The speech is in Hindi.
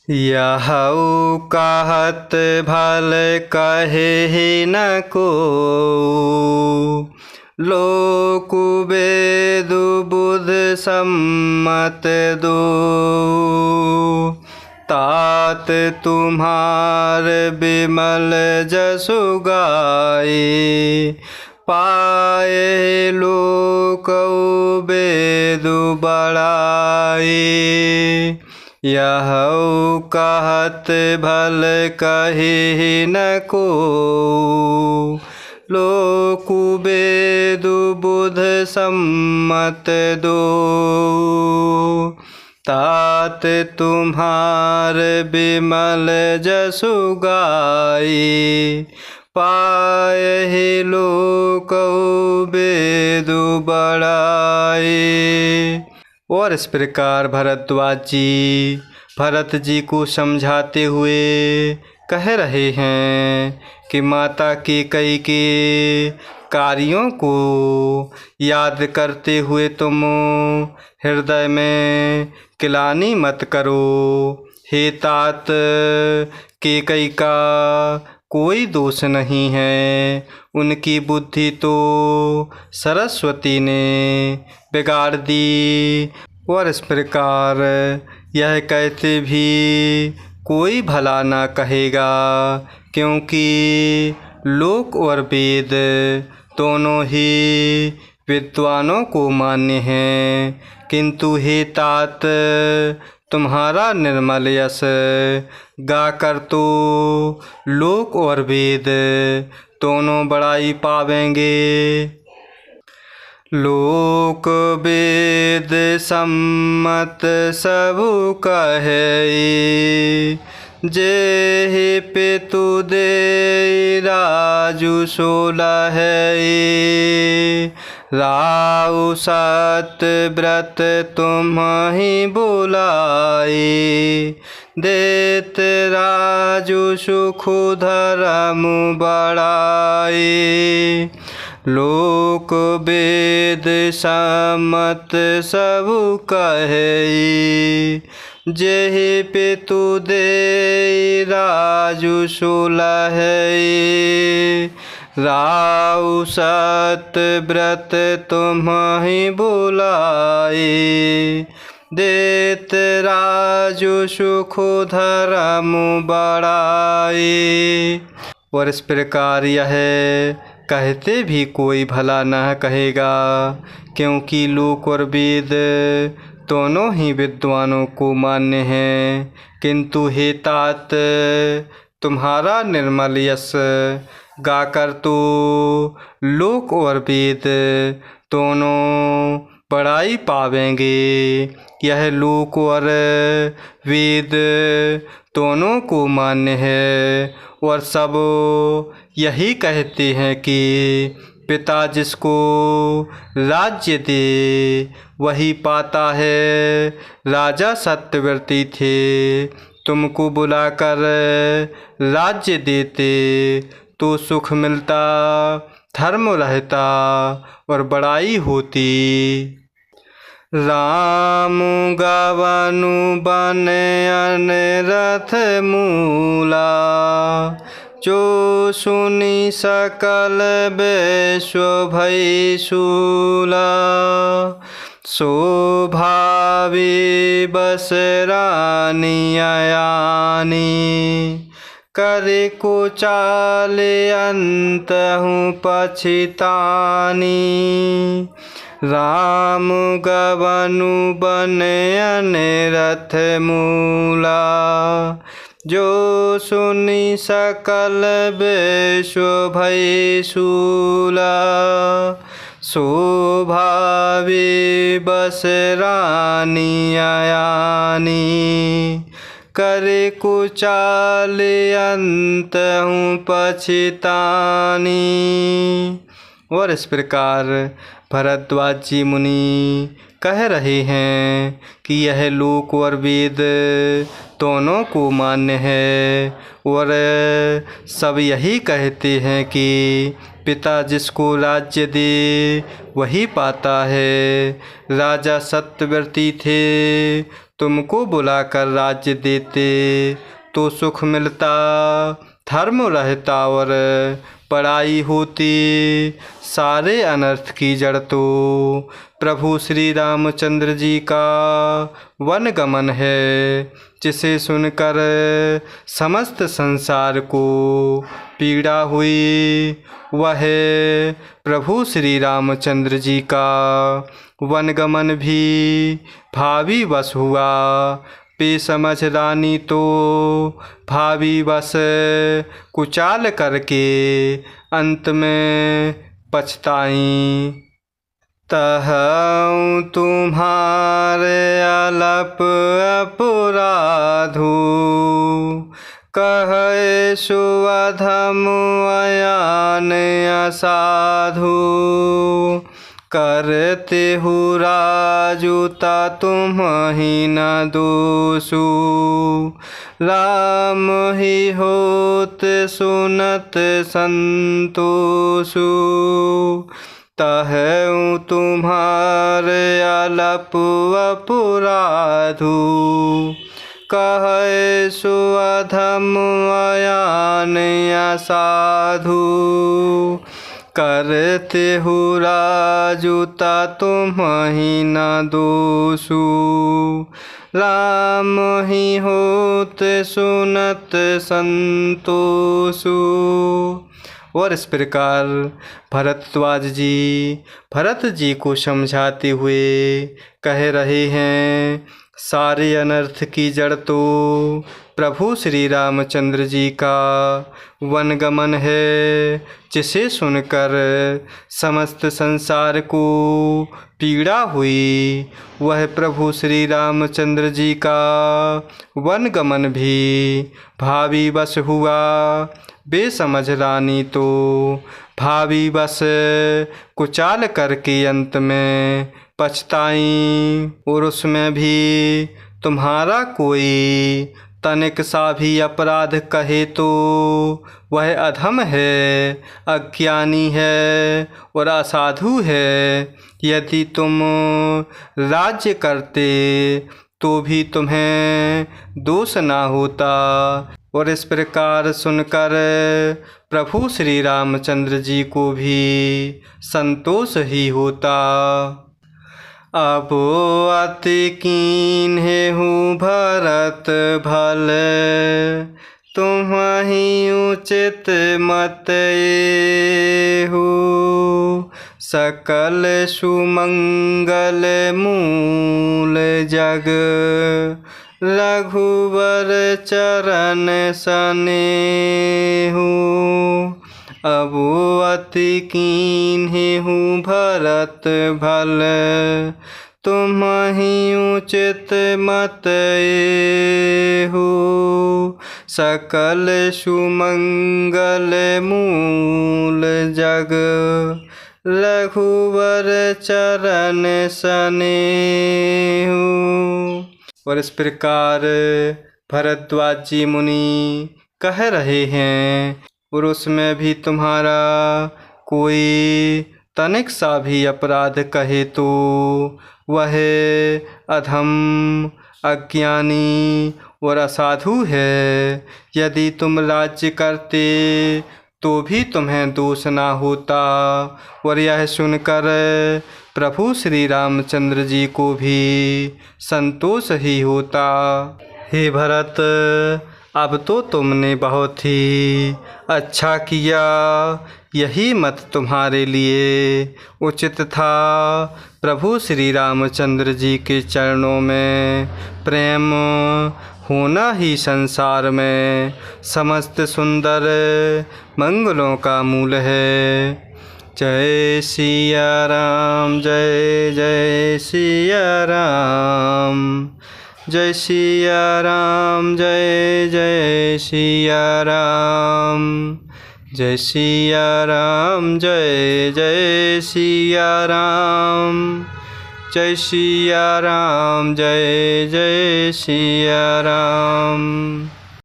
यहु कहत भल कहे न को, लोक वेद बुध सम्मत दो। तात तुम्हार बिमल जसु गाए, पाए लोक वेद बड़ाए। यहु कहत भल कहे न को, लोक वेद बुध सम्मत दो। तात तुम्हार बिमल जसु गाए, पाए लोक वेद बड़ाए। और इस प्रकार भरत जी को समझाते हुए कह रहे हैं कि माता कैकेयी के कार्यों को याद करते हुए तुम हृदय में ग्लानि मत करो। हे तात, कैकेयी का कोई दोष नहीं है, उनकी बुद्धि तो सरस्वती ने बिगाड़ दी। और इस प्रकार यह कहते भी कोई भला ना कहेगा, क्योंकि लोक और वेद दोनों ही विद्वानों को मान्य हैं। किंतु हे तात, तुम्हारा निर्मल यश गाकर तो लोक और वेद दोनों बड़ाई पावेंगे। लोक वेद सम्मत सब कहे, जेहि पितु दे राजु सोलहै। राउ सत व्रत तुम्हि बुलाए, देत राजु सुख धर्म बढ़ाए। लोक वेद सम्मत सब कहे, जेहि पितु दे राजु सोलहै। राउ सत व्रत तुम्हि बुलाए, देत राजु सुख धर्म बढ़ाए। और इस प्रकार यह कहते भी कोई भला न कहेगा, क्योंकि लोक और वेद दोनों ही विद्वानों को मान्य हैं। किंतु हे तात, तुम्हारा निर्मल यश गाकर तो लोक और वेद दोनों बड़ाई पावेंगे। यह लोक और वेद दोनों को मान्य है, और सब यही कहते हैं कि पिता जिसको राज्य दे वही पाता है। राजा सत्यव्रती थे, तुमको बुलाकर राज्य देते तो सुख मिलता, धर्म रहता और बड़ाई होती। राम गवनु बन अनरथ मूला, जो सुनि सकल विश्व भय शूला। शोभावी बस रानी अयानी, करे को चाले अंतहु पछितानी। राम गवनु बन अनरथ मूला, जो सुनि सकल विश्व भय शूला। शोभावी बस रानी अयानी, करे कुचाल अंतहु पछितानी। और इस प्रकार भरद्वाज जी मुनि कह रहे हैं कि यह लोक और वेद दोनों को मान्य है, और सब यही कहते हैं कि पिता जिसको राज्य दे वही पाता है। राजा सत्यव्रती थे, तुमको बुलाकर राज्य देते तो सुख मिलता, धर्म रहता और पढ़ाई होती, सारे अनर्थ की जड़ तो प्रभु श्री रामचंद्र जी का वन गमन है, जिसे सुनकर समस्त संसार को पीड़ा हुई। वह प्रभु श्री रामचंद्र जी का वन गमन भी भावी वश हुआ। बेसमझ रानी तो भावी वश कुचाल करके अंत में पछताई। तहु तुम्हारे अलप अपराधु, कहे सुअधम अयान असाधु। करते हु राजुता तुम ही न दोषु, राम ही होत सुनत संतोषु। तहु तुम्हारे अलप अपराधु, कहे सुअधम अयान असाधु। करते हु राजुता तुम ही न दोषु, राम ही होत सुनत संतोषु। और इस प्रकार भरत जी को समझाते हुए कह रहे हैं, सारे अनर्थ की जड़ तो प्रभु श्री रामचंद्र जी का वनगमन है, जिसे सुनकर समस्त संसार को पीड़ा हुई। वह प्रभु श्री रामचंद्र जी का वनगमन भी भावी वश हुआ। बेसमझ रानी तो भावी वश कुचाल करके अंत में पछताई। और उसमें भी तुम्हारा कोई तनिक सा भी अपराध कहे तो वह अधम है, अज्ञानी है और असाधु है। यदि तुम राज्य करते तो भी तुम्हें दोष ना होता। और इस प्रकार सुनकर प्रभु श्री रामचंद्र जी को भी संतोष ही होता। अब अति कीन्हु भरत भल, तुम्हि उचित मत एहु। सकल सुमंगल मूल जग, रघुवर चरण सनेहु। अब अति कीन्हु भरत भल, तुम्हि उचित मत एहु। सकल सुमंगल मूल जग, रघुवर चरण सनेहु। और इस प्रकार भरद्वाज जी मुनि कह रहे हैं, और उसमें भी तुम्हारा कोई तनिक सा भी अपराध कहे तो वह अधम, अज्ञानी और असाधु है। यदि तुम राज्य करते तो भी तुम्हें दोष ना होता। और यह सुनकर प्रभु श्री रामचंद्र जी को भी संतोष ही होता। हे भरत, अब तो तुमने बहुत ही अच्छा किया। यही मत तुम्हारे लिए उचित था। प्रभु श्री रामचंद्र जी के चरणों में प्रेम होना ही संसार में समस्त सुंदर मंगलों का मूल है। जय सिया राम, जय जय सिया राम। जय सिया राम, जय जय सिया राम। जय सिया राम, जय जय सिया राम। जय सिया राम, जय जय सिया राम।